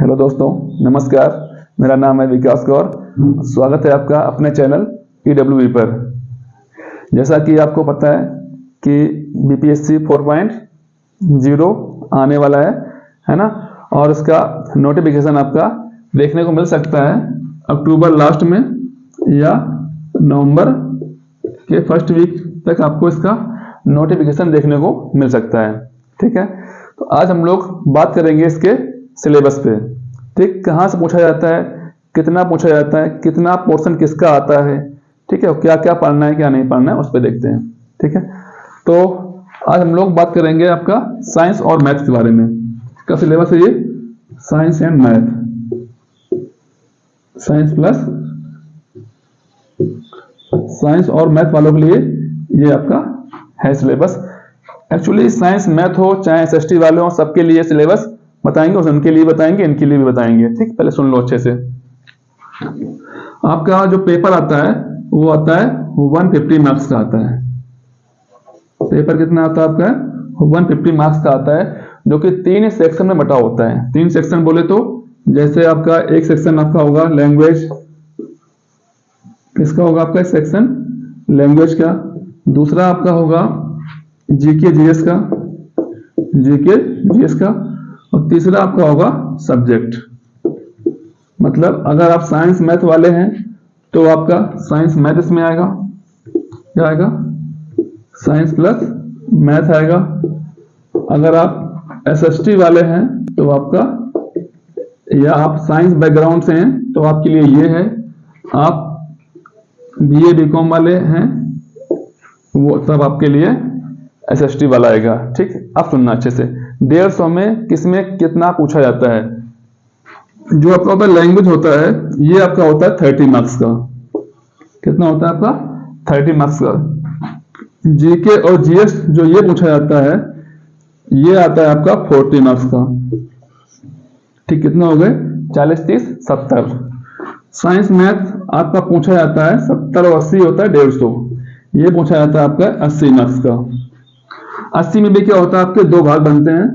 Hello दोस्तों, नमस्कार। मेरा नाम है विकास कौर। स्वागत है आपका अपने चैनल EWE पर। जैसा कि आपको पता है कि BPSC 4.0 आने वाला है ना। और उसका नोटिफिकेशन आपका देखने को मिल सकता है अक्टूबर लास्ट में या नवंबर के फर्स्ट वीक तक आपको इसका नोटिफिकेशन देखने को मिल सकता है। ठीक है, तो आज हम लोग बात करेंगे इसके सिलेबस पे। ठीक, कहाँ से पूछा जाता है, कितना पूछा जाता है, कितना पोर्शन किसका आता है, ठीक है, क्या क्या पढ़ना है क्या नहीं पढ़ना है उस पर देखते हैं। ठीक है, तो आज हम लोग बात करेंगे आपका साइंस और मैथ के बारे में। इसका सिलेबस है ये science and math, science plus science और मैथ वालों के लिए ये आपका है सिलेबस। एक्चुअली साइंस मैथ हो चाहे SST वाले हो, सबके लिए सिलेबस बताएंगे और उनके लिए बताएंगे, इनके लिए भी बताएंगे। ठीक, पहले सुन लो अच्छे से। आपका जो पेपर आता है वो आता है 150 मार्क्स का आता है। पेपर कितना आता है आपका? 150 मार्क्स का आता है, जो कि 3 सेक्शन में बटा होता है। 3 सेक्शन बोले तो जैसे आपका एक सेक्शन आपका होगा लैंग्वेज, किसका होगा आपका सेक्शन लैंग्वेज का। दूसरा आपका होगा GK GS का, GK GS का। और तीसरा आपका होगा सब्जेक्ट। मतलब अगर आप साइंस मैथ वाले हैं तो आपका साइंस मैथ इसमें आएगा। क्या आएगा? साइंस प्लस मैथ आएगा। अगर आप SST वाले हैं तो आपका, या आप साइंस बैकग्राउंड से हैं तो आपके लिए ये है। आप BA BCom वाले हैं वो तब आपके लिए SST वाला आएगा। ठीक, अब सुनना अच्छे से। 150 में किसमें कितना पूछा जाता है। जो आपका होता है लैंग्वेज होता है, ये आपका होता है 30 मार्क्स का। कितना होता है आपका? 30 मार्क्स का। GK और GS जो ये पूछा जाता है ये आता है आपका 40 मार्क्स का। ठीक, कितना हो गए? 40 30 70। साइंस मैथ आपका पूछा जाता है 70 और 80 होता है 150। ये पूछा जाता है आपका 80 मार्क्स का। 80 में भी क्या होता है, आपके 2 भाग बनते हैं।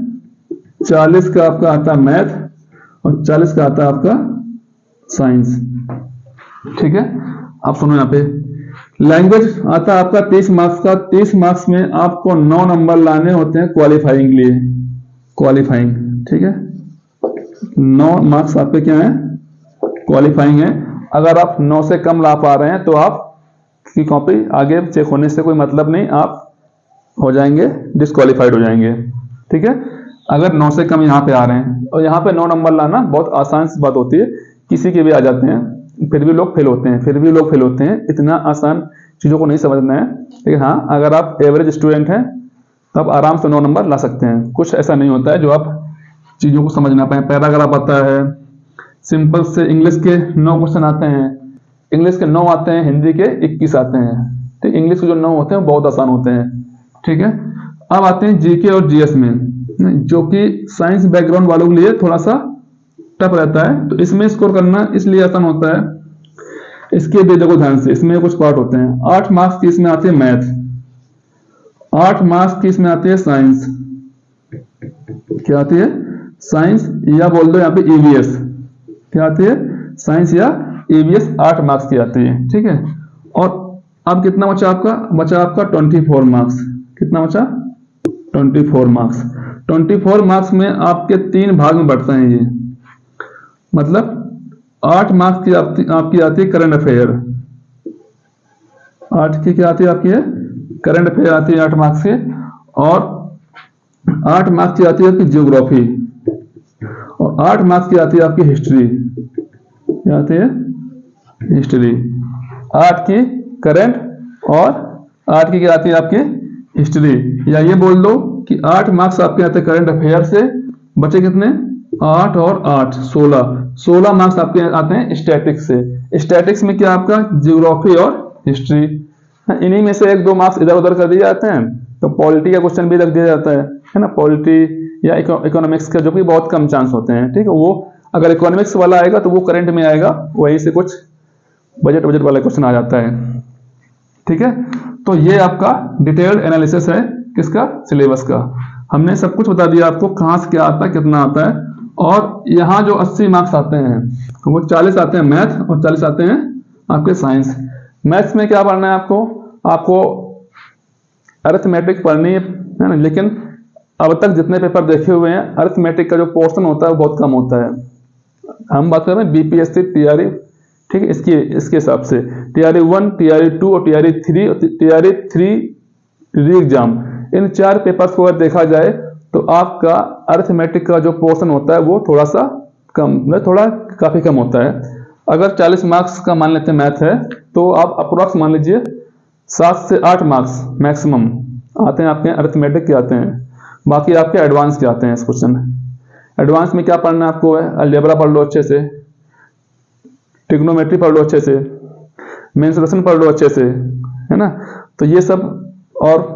40 का आपका आता है मैथ और 40 का आता है आपका साइंस। ठीक है, आप सुनो यहाँ पे। लैंग्वेज आता है आपका 30 मार्क्स का। 30 मार्क्स में आपको 9 नंबर लाने होते हैं क्वालिफाइंग के लिए। क्वालिफाइंग, ठीक है, 9 मार्क्स आपके क्या है? क्वालिफाइंग है। अगर आप 9 से कम ला पा रहे हैं तो आपकी कॉपी आगे चेक होने से कोई मतलब नहीं, आप हो जाएंगे डिस्क्वालीफाइड हो जाएंगे। ठीक है, अगर 9 से कम यहाँ पे आ रहे हैं, और यहाँ पे 9 नंबर लाना बहुत आसान सी बात होती है, किसी के भी आ जाते हैं, फिर भी लोग फेल होते हैं। इतना आसान चीज़ों को नहीं समझना है। लेकिन हाँ, अगर आप एवरेज स्टूडेंट हैं तो आप आराम से 9 नंबर ला सकते हैं। कुछ ऐसा नहीं होता है जो आप चीज़ों को समझ ना पाए। पैराग्राफ आता है, सिंपल से इंग्लिश के 9 क्वेश्चन आते हैं। इंग्लिश के 9 आते हैं, हिंदी के 21 आते हैं। ठीक, इंग्लिश के जो 9 होते हैं वो बहुत आसान होते हैं। ठीक है, अब आते हैं GK और GS में, जो कि साइंस बैकग्राउंड वालों के लिए थोड़ा सा टफ रहता है। तो इसमें स्कोर करना इसलिए आसान होता है, इसके भी देखो ध्यान से, इसमें कुछ पार्ट होते हैं। 8 मार्क्स की इसमें आती है मैथ, 8 मार्क्स की इसमें आती है साइंस। क्या आती है? साइंस, या बोल दो यहाँ पे EVS। क्या आती है? साइंस या EVS 8 मार्क्स की आती है। ठीक है, और अब कितना बचा आपका? बचा आपका 24 मार्क्स। कितना बचा? 24 मार्क्स। 24 मार्क्स में आपके 3 भाग में बढ़ता है ये। मतलब 8 मार्क्स की आपकी आती है करंट अफेयर। 8 की क्या आती है आपकी? करंट अफेयर आती है 8 मार्क्स की। और 8 मार्क्स की आती है आपकी ज्योग्राफी, और 8 मार्क्स की आती है आपकी हिस्ट्री। क्या आती है? हिस्ट्री। 8 की करंट और 8 की क्या आती है आपकी? हिस्ट्री। या ये बोल दो कि 8 मार्क्स आपके आते हैं करंट अफेयर से, बचे कितने? 8 और 8 16 मार्क्स आपके आते हैं स्टैटिक्स से। स्टैटिक्स में क्या आपका? ज्योग्राफी और हिस्ट्री। इन्हीं में से 1-2 मार्क्स इधर उधर कर दिए जाते हैं, तो पॉलिटी का क्वेश्चन भी रख दिया जाता है ना, पॉलिटी या इकोनॉमिक्स का, जो कि बहुत कम चांस होते हैं। ठीक है, वो अगर इकोनॉमिक्स वाला आएगा तो वो करंट में आएगा, वहीं से कुछ बजट वाला क्वेश्चन आ जाता है। ठीक है, तो ये आपका डिटेल्ड एनालिसिस है किसका? सिलेबस का। हमने सब कुछ बता दिया आपको, कहां से क्या आता है, कितना आता है। और यहाँ जो 80 मार्क्स आते हैं वो 40 आते हैं मैथ और 40 आते हैं आपके साइंस। मैथ्स में क्या पढ़ना है आपको अरिथमेटिक पढ़नी है ना, लेकिन अब तक जितने पेपर देखे हुए हैं अरिथमेटिक का जो पोर्शन होता है वो बहुत कम होता है। हम बात कर रहे हैं बीपीएससी टीआरई, ठीक है, इसके हिसाब से टीआरई 1, टीआरई 2 और टीआरई 3 और टीआरई 3 री एग्जाम, इन 4 पेपर्स को अगर देखा जाए तो आपका अरिथमेटिक का जो पोर्शन होता है वो थोड़ा सा कम, थोड़ा काफी कम होता है। अगर 40 मार्क्स का मान लेते हैं मैथ है तो आप अप्रोक्स मान लीजिए 7 से 8 मार्क्स मैक्सिमम आते हैं आपके अरिथमेटिक के आते हैं। बाकी आपके एडवांस के आते हैं इस क्वेश्चन। एडवांस में क्या पढ़ना है आपको है, अलजेब्रा पढ़ लो अच्छे से, ट्रिग्नोमेट्री पढ़ लो अच्छे से, मेंसुरेशन पढ़ लो अच्छे से, है ना। तो ये सब, और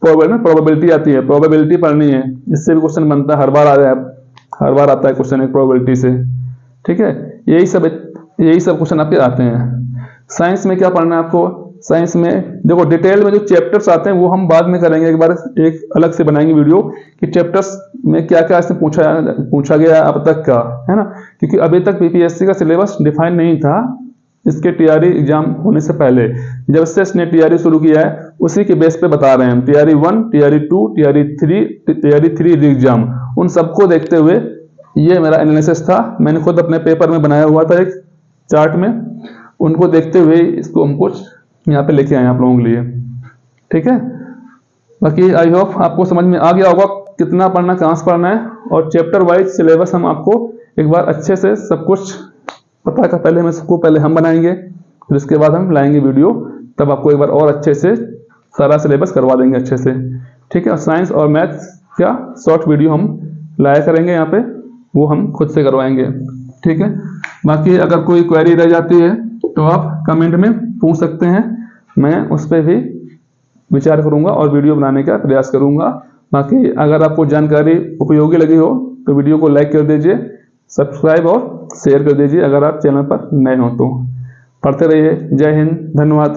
प्रोबेबिलिटी आती है, प्रोबेबिलिटी पढ़नी है, इससे भी क्वेश्चन बनता है, हर बार आता है क्वेश्चन एक प्रोबेबिलिटी से, ठीक है। यही सब क्वेश्चन आपके आते हैं। साइंस में क्या पढ़ना है आपको, साइंस में देखो डिटेल में जो चैप्टर्स आते हैं वो हम बाद में करेंगे, एक बार एक अलग से बनाएंगे वीडियो कि चैप्टर्स में क्या क्या इसमें पूछा गया अब तक का, है ना। क्योंकि अभी तक बीपीएससी का सिलेबस डिफाइन नहीं था इसके टीआरई एग्जाम होने से पहले। जब से इसने टीआरई शुरू किया है उसी के बेस पे बता रहे हैं हम, टीआरई 1, टीआरई 2, टीआरई 3 री एग्जाम, उन सबको देखते हुए ये मेरा एनालिसिस था। मैंने खुद अपने पेपर में बनाया हुआ था एक चार्ट में, उनको देखते हुए इसको हम कुछ यहाँ पे लेके आए आप लोगों के लिए, ठीक है। बाकी आई होप आपको समझ में आ गया होगा कितना पढ़ना, कहाँ से पढ़ना है, और चैप्टर वाइज सिलेबस हम आपको एक बार अच्छे से सब कुछ पता का पहले हम बनाएंगे, फिर उसके बाद हम लाएंगे वीडियो, तब आपको एक बार और अच्छे से सारा सिलेबस करवा देंगे अच्छे से, ठीक है। और साइंस और मैथ्स का शॉर्ट वीडियो हम लाया करेंगे यहाँ पे, वो हम खुद से करवाएंगे, ठीक है। बाकी अगर कोई क्वेरी रह जाती है तो आप कमेंट में पूछ सकते हैं, मैं उस पर भी विचार करूंगा और वीडियो बनाने का प्रयास करूंगा। बाकी अगर आपको जानकारी उपयोगी लगी हो तो वीडियो को लाइक कर दीजिए, सब्सक्राइब और शेयर कर दीजिए अगर आप चैनल पर नए हो तो। पढ़ते रहिए। जय हिंद, धन्यवाद।